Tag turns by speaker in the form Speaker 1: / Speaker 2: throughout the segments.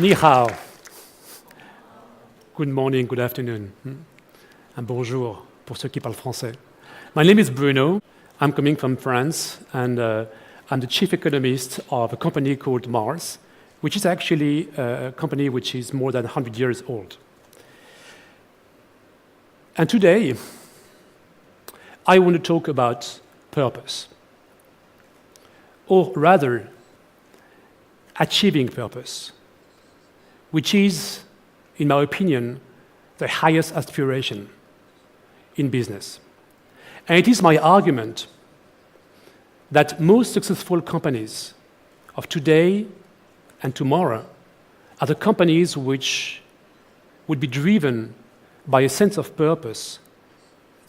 Speaker 1: Ni hao. Good morning, good afternoon. And bonjour pour ceux qui parlent français. My name is Bruno. I'm coming from France, and I'm the chief economist of a company called Mars, which is actually a company which is more than 100 years old. And today, I want to talk about purpose, or rather, achieving purpose, which is, in my opinion, the highest aspiration in business. And it is my argument that most successful companies of today and tomorrow are the companies which would be driven by a sense of purpose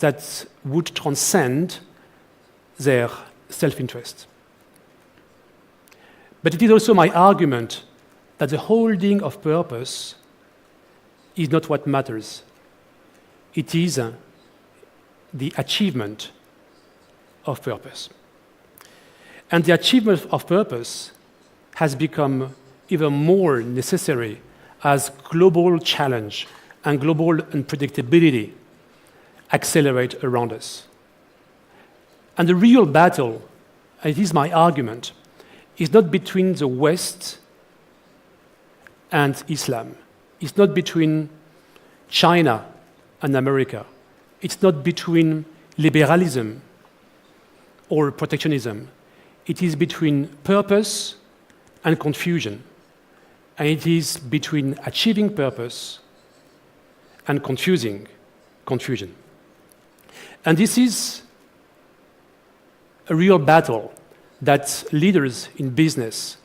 Speaker 1: that would transcend their self-interest. But it is also my argument that the holding of purpose is not what matters. It is the achievement of purpose. And the achievement of purpose has become even more necessary as global challenge and global unpredictability accelerate around us. And the real battle, and it is my argument, is not between the West and Islam. It's not between China and America. It's not between liberalism or protectionism. It is between purpose and confusion. And it is between achieving purpose and confusing confusion. And this is a real battle that leaders in business,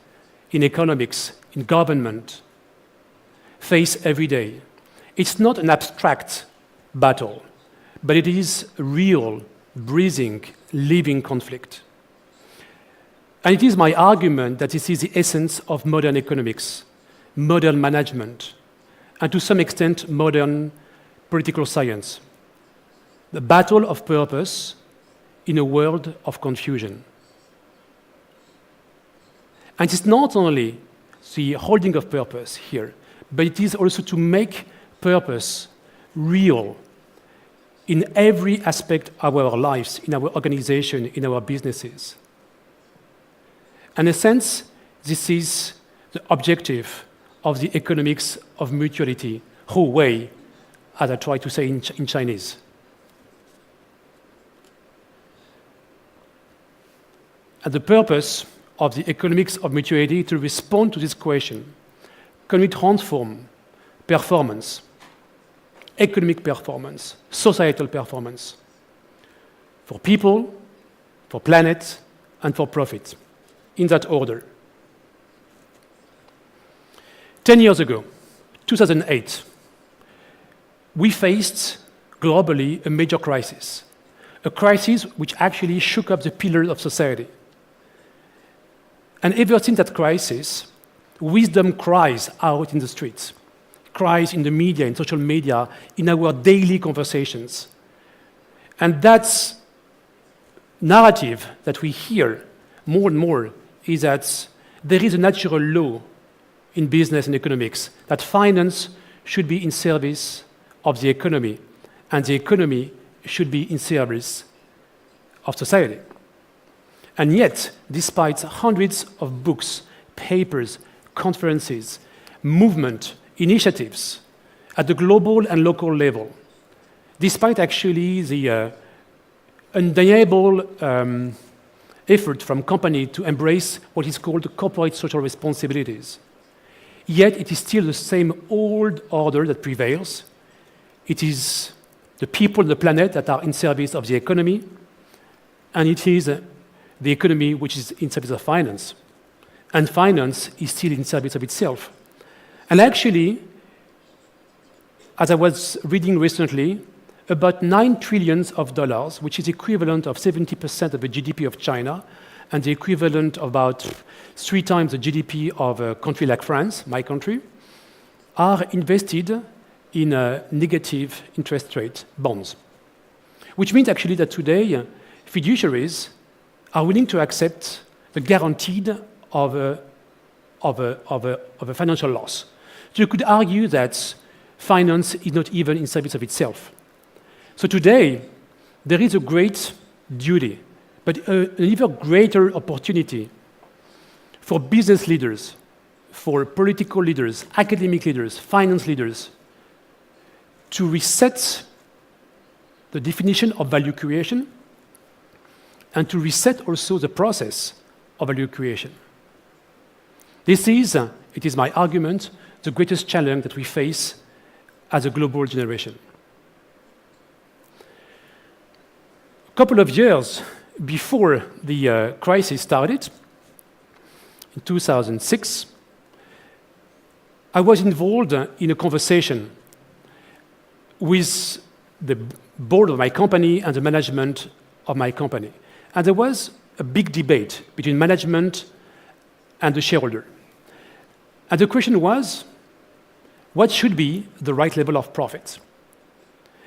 Speaker 1: in economics, in government face every day. It's not an abstract battle, but it is a real, breathing, living conflict. And it is my argument that this is the essence of modern economics, modern management, and to some extent, modern political science. The battle of purpose in a world of confusion. And it's not only the holding of purpose here, but it is also to make purpose real in every aspect of our lives, in our organization, in our businesses. And in a sense, this is the objective of the economics of mutuality, Hu Wei, as I try to say in Chinese. And the purpose of the economics of mutuality to respond to this question: can we transform performance, economic performance, societal performance, for people, for planet, and for profit, in that order? 10 years ago, 2008, we faced globally a major crisis, a crisis which actually shook up the pillars of society. And ever since that crisis, wisdom cries out in the streets, cries in the media, in social media, in our daily conversations. And that narrative that we hear more and more is that there is a natural law in business and economics, that finance should be in service of the economy, and the economy should be in service of society. And yet, despite hundreds of books, papers, conferences, movement, initiatives at the global and local level, despite actually the undeniable effort from companies to embrace what is called corporate social responsibilities, yet it is still the same old order that prevails. It is the people on the planet that are in service of the economy, and it is the economy which is in service of finance. And finance is still in service of itself. And actually, as I was reading recently, about $9 trillion, which is equivalent of 70% of the GDP of China, and the equivalent of about 3 times the GDP of a country like France, my country, are invested in negative interest rate bonds. Which means actually that today, fiduciaries are willing to accept the guaranteed of a financial loss. So you could argue that finance is not even in service of itself. So today, there is a great duty, but an even greater opportunity for business leaders, for political leaders, academic leaders, finance leaders, to reset the definition of value creation and to reset also the process of value creation. This is, it is my argument, the greatest challenge that we face as a global generation. A couple of years before the crisis started, in 2006, I was involved in a conversation with the board of my company and the management of my company. And there was a big debate between management and the shareholder. And the question was, what should be the right level of profit?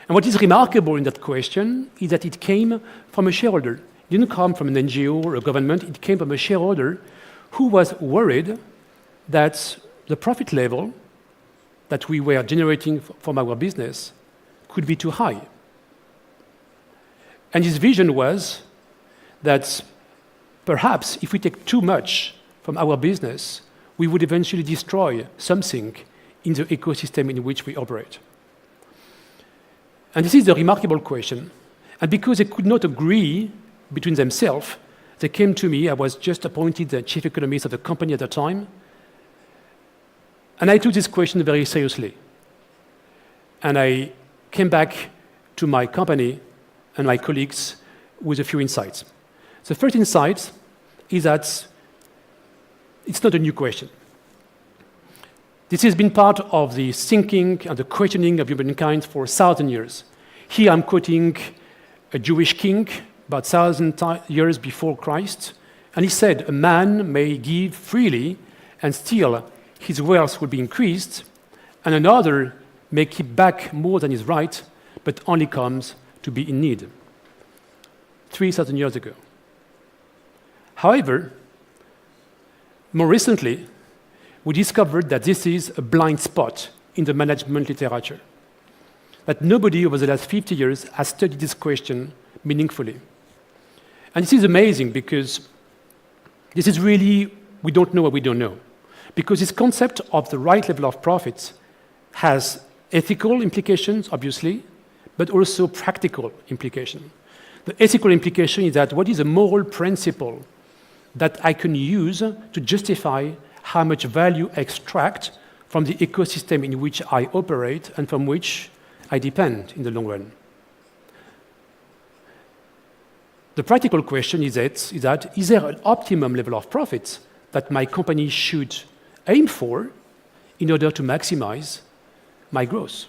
Speaker 1: And what is remarkable in that question is that it came from a shareholder. It didn't come from an NGO or a government, it came from a shareholder who was worried that the profit level that we were generating from our business could be too high. And his vision was that perhaps if we take too much from our business, we would eventually destroy something in the ecosystem in which we operate. And this is a remarkable question. And because they could not agree between themselves, they came to me. I was just appointed the chief economist of the company at the time. And I took this question very seriously. And I came back to my company and my colleagues with a few insights. The first insight is that it's not a new question. This has been part of the thinking and the questioning of humankind for 1,000 years. Here I'm quoting a Jewish king about 1,000 years before Christ, and he said, a man may give freely and still his wealth will be increased, and another may keep back more than is right, but only comes to be in need. 3,000 years ago. However, more recently, we discovered that this is a blind spot in the management literature, that nobody over the last 50 years has studied this question meaningfully. And this is amazing because this is really, we don't know what we don't know. Because this concept of the right level of profits has ethical implications, obviously, but also practical implications. The ethical implication is that what is a moral principle that I can use to justify how much value I extract from the ecosystem in which I operate and from which I depend in the long run. The practical question is that is there an optimum level of profits that my company should aim for in order to maximize my growth?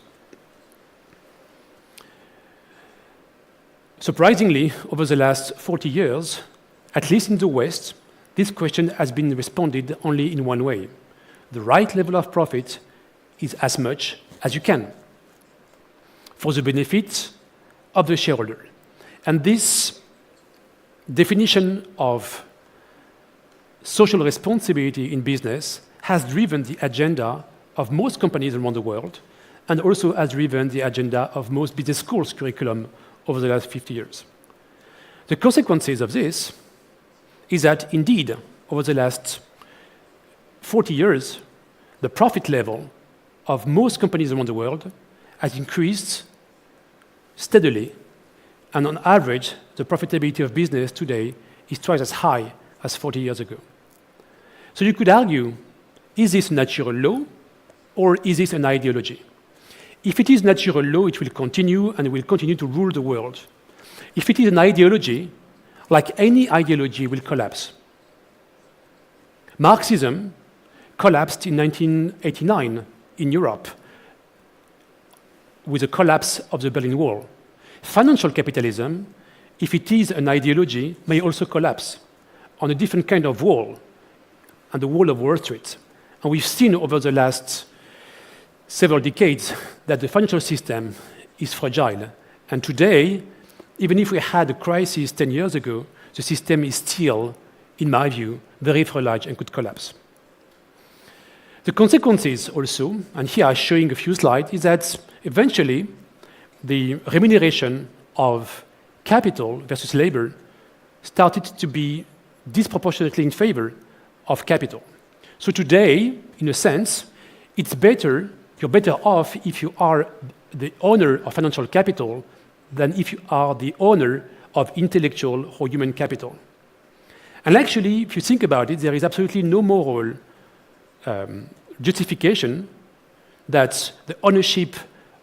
Speaker 1: Surprisingly, over the last 40 years, at least in the West, this question has been responded only in one way. The right level of profit is as much as you can for the benefit of the shareholder. And this definition of social responsibility in business has driven the agenda of most companies around the world and also has driven the agenda of most business schools curriculum over the last 50 years. The consequences of this is that, indeed, over the last 40 years, the profit level of most companies around the world has increased steadily, and on average, the profitability of business today is twice as high as 40 years ago. So you could argue, is this natural law, or is this an ideology? If it is natural law, it will continue, and it will continue to rule the world. If it is an ideology, like any ideology, will collapse. Marxism collapsed in 1989 in Europe with the collapse of the Berlin Wall. Financial capitalism, if it is an ideology, may also collapse on a different kind of wall, on the wall of Wall Street. And we've seen over the last several decades that the financial system is fragile. And today, even if we had a crisis 10 years ago, the system is still, in my view, very fragile and could collapse. The consequences also, and here I'm showing a few slides, is that eventually the remuneration of capital versus labor started to be disproportionately in favor of capital. So today, in a sense, you're better off if you are the owner of financial capital than if you are the owner of intellectual or human capital. And actually, if you think about it, there is absolutely no moral justification that the ownership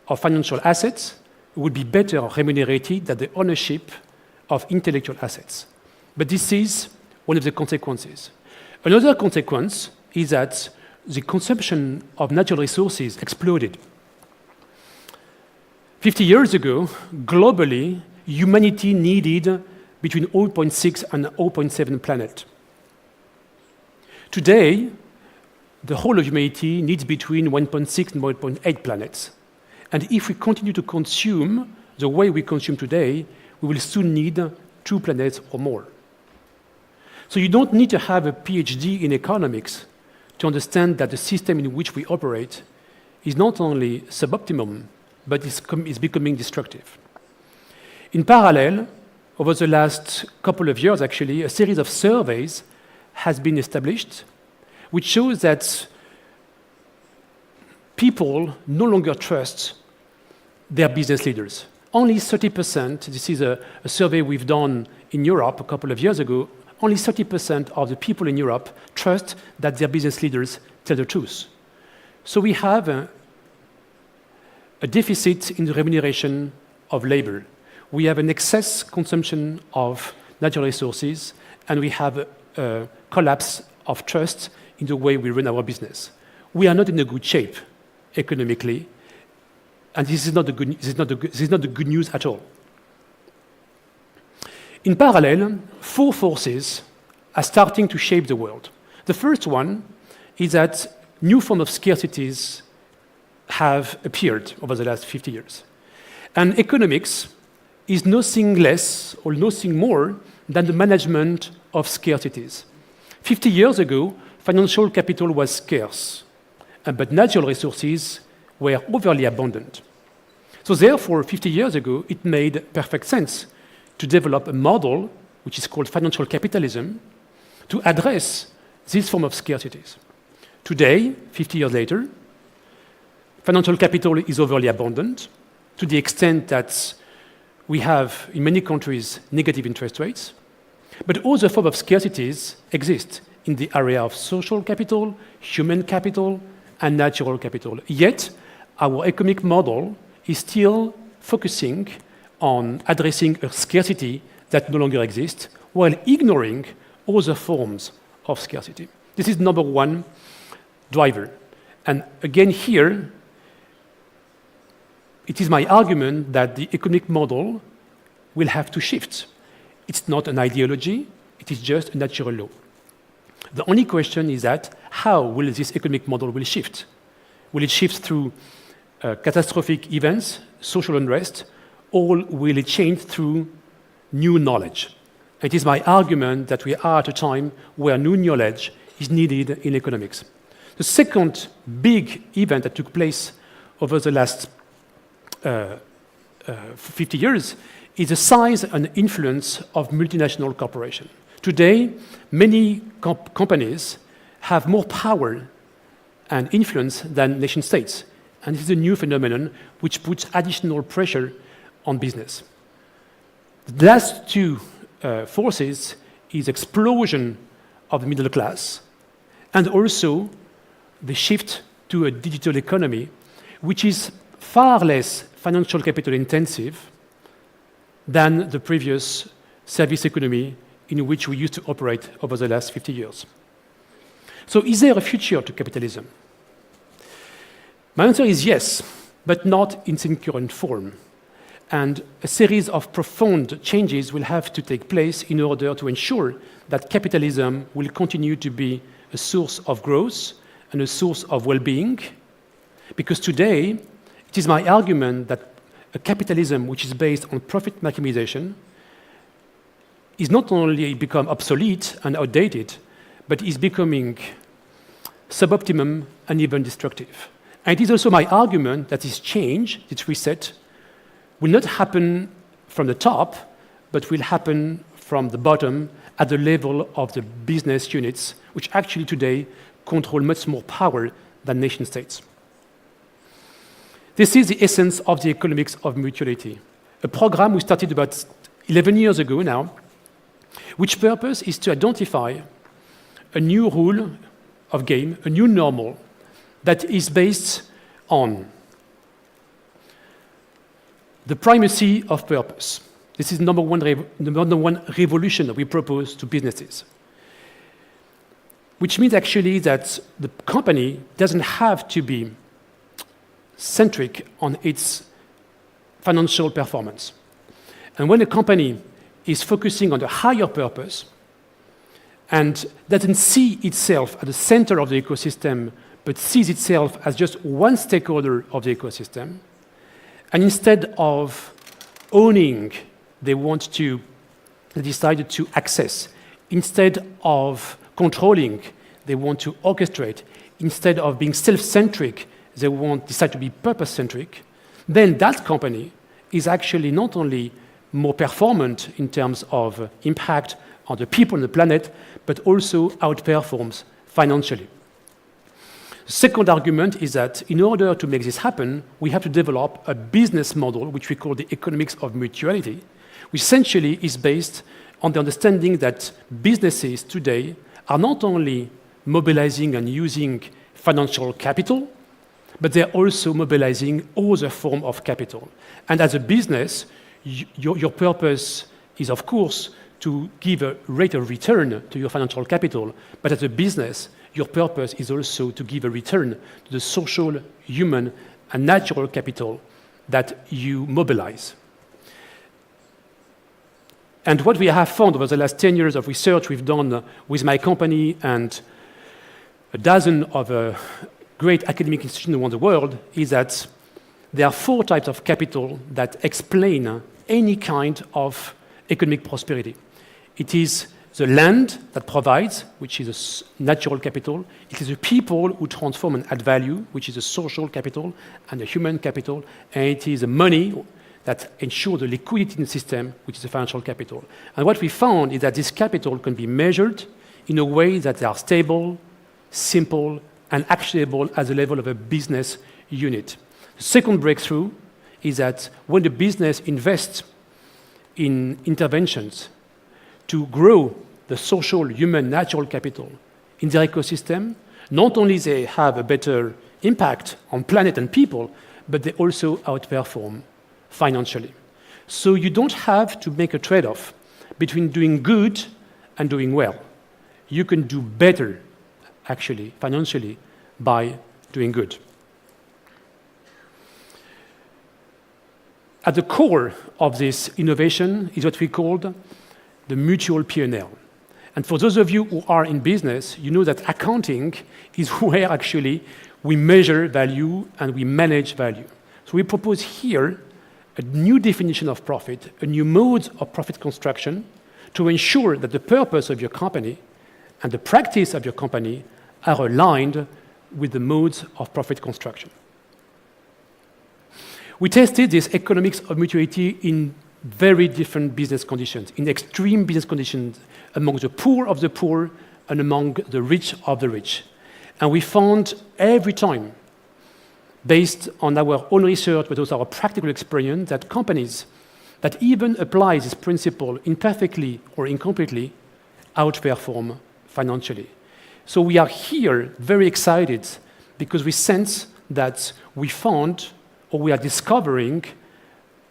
Speaker 1: of financial assets would be better remunerated than the ownership of intellectual assets. But this is one of the consequences. Another consequence is that the consumption of natural resources exploded. 50 years ago, globally, humanity needed between 0.6 and 0.7 planet. Today, the whole of humanity needs between 1.6 and 1.8 planets. And if we continue to consume the way we consume today, we will soon need 2 planets or more. So you don't need to have a PhD in economics to understand that the system in which we operate is not only suboptimum, but is becoming destructive. In parallel, over the last couple of years, actually, a series of surveys has been established which shows that people no longer trust their business leaders. Only 30%, this is a survey we've done in Europe a couple of years ago, only 30% of the people in Europe trust that their business leaders tell the truth. So we have a deficit in the remuneration of labor. We have an excess consumption of natural resources, and we have a collapse of trust in the way we run our business. We are not in a good shape economically, and this is not the good news at all. In parallel, 4 forces are starting to shape the world. The first one is that new forms of scarcities have appeared over the last 50 years. And economics is nothing less or nothing more than the management of scarcities. 50 years ago, financial capital was scarce, but natural resources were overly abundant. So therefore, 50 years ago, it made perfect sense to develop a model, which is called financial capitalism, to address this form of scarcities. Today, 50 years later, financial capital is overly abundant to the extent that we have, in many countries, negative interest rates. But other forms of scarcities exist in the area of social capital, human capital, and natural capital. Yet, our economic model is still focusing on addressing a scarcity that no longer exists, while ignoring other forms of scarcity. This is number one driver. And again here, it is my argument that the economic model will have to shift. It's not an ideology, it is just a natural law. The only question is that how will this economic model will shift? Will it shift through catastrophic events, social unrest, or will it change through new knowledge? It is my argument that we are at a time where new knowledge is needed in economics. The second big event that took place over the last 50 years is the size and influence of multinational corporations. Today, many companies have more power and influence than nation states. And this is a new phenomenon which puts additional pressure on business. The last 2 forces is explosion of the middle class and also the shift to a digital economy, which is far less financial capital intensive than the previous service economy in which we used to operate over the last 50 years. So is there a future to capitalism? My answer is yes, but not in its current form. And a series of profound changes will have to take place in order to ensure that capitalism will continue to be a source of growth and a source of well-being. Because today, it is my argument that a capitalism which is based on profit maximization is not only become obsolete and outdated, but is becoming suboptimum, and even destructive. And it is also my argument that this change, this reset, will not happen from the top, but will happen from the bottom at the level of the business units, which actually today control much more power than nation states. This is the essence of the Economics of Mutuality, a program we started about 11 years ago now, which purpose is to identify a new rule of game, a new normal, that is based on the primacy of purpose. This is the number one revolution that we propose to businesses, which means actually that the company doesn't have to be centric on its financial performance. And when a company is focusing on the higher purpose and doesn't see itself at the center of the ecosystem, but sees itself as just one stakeholder of the ecosystem, and instead of owning, they decided to access. Instead of controlling, they want to orchestrate. Instead of being self-centric, they decide to be purpose-centric. Then that company is actually not only more performant in terms of impact on the people on the planet, but also outperforms financially. The second argument is that in order to make this happen, we have to develop a business model, which we call the Economics of Mutuality, which essentially is based on the understanding that businesses today are not only mobilizing and using financial capital, but they're also mobilizing other forms of capital. And as a business, your purpose is, of course, to give a rate of return to your financial capital, but as a business, your purpose is also to give a return to the social, human, and natural capital that you mobilize. And what we have found over the last 10 years of research we've done with my company and a dozen of great academic institutions around the world is that there are 4 types of capital that explain any kind of economic prosperity. It is the land that provides, which is a natural capital. It is the people who transform and add value, which is a social capital and a human capital. And it is the money that ensures the liquidity in the system, which is the financial capital. And what we found is that this capital can be measured in a way that they are stable, simple, and actionable at the level of a business unit. The second breakthrough is that when the business invests in interventions to grow the social, human, natural capital in their ecosystem, not only they have a better impact on planet and people, but they also outperform financially. So you don't have to make a trade-off between doing good and doing well. You can do better, actually, financially, by doing good. At the core of this innovation is what we called the mutual P&L. And for those of you who are in business, you know that accounting is where actually we measure value and we manage value. So we propose here a new definition of profit, a new mode of profit construction to ensure that the purpose of your company and the practice of your company are aligned with the modes of profit construction. We tested this economics of mutuality in very different business conditions, in extreme business conditions among the poor of the poor and among the rich of the rich. And we found every time, based on our own research, but also our practical experience, that companies that even apply this principle imperfectly or incompletely outperform financially. So we are here very excited because we sense that we found or we are discovering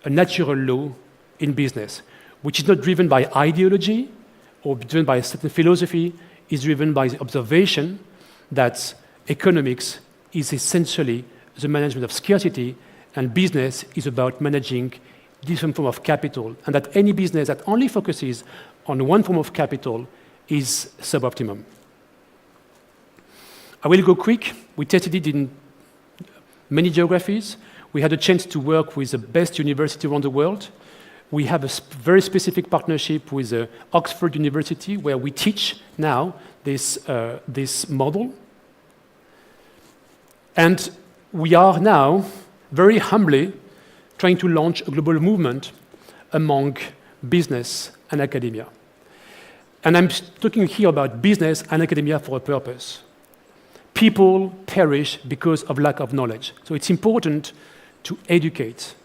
Speaker 1: a natural law in business, which is not driven by ideology or driven by a certain philosophy, is driven by the observation that economics is essentially the management of scarcity and business is about managing different forms of capital, and that any business that only focuses on one form of capital is suboptimum. I will go quick. We tested it in many geographies. We had a chance to work with the best university around the world. We have a very specific partnership with Oxford University where we teach now this model. And we are now, very humbly, trying to launch a global movement among business and academia. And I'm talking here about business and academia for a purpose. People perish because of lack of knowledge. So it's important to educate,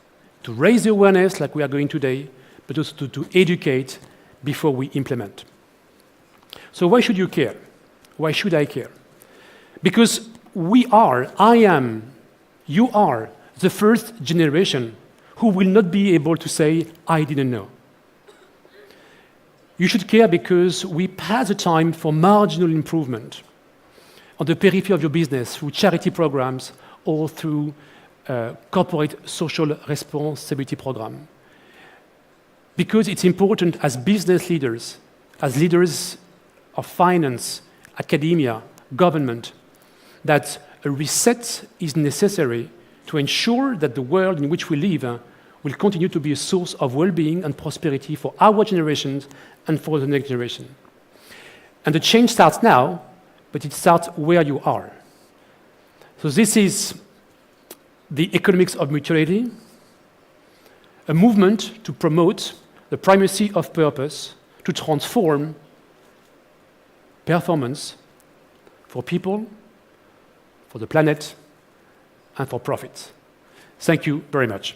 Speaker 1: to raise the awareness like we are doing today, but also to educate before we implement. So why should you care? Why should I care? Because I am, you are the first generation who will not be able to say, I didn't know. You should care because we pass the time for marginal improvement on the periphery of your business through charity programs or through corporate social responsibility program. Because it's important as business leaders, as leaders of finance, academia, government, that a reset is necessary to ensure that the world in which we live will continue to be a source of well-being and prosperity for our generations and for the next generation. And the change starts now, but it starts where you are. So this is the Economics of Mutuality, a movement to promote the primacy of purpose, to transform performance for people, for the planet, and for profit. Thank you very much.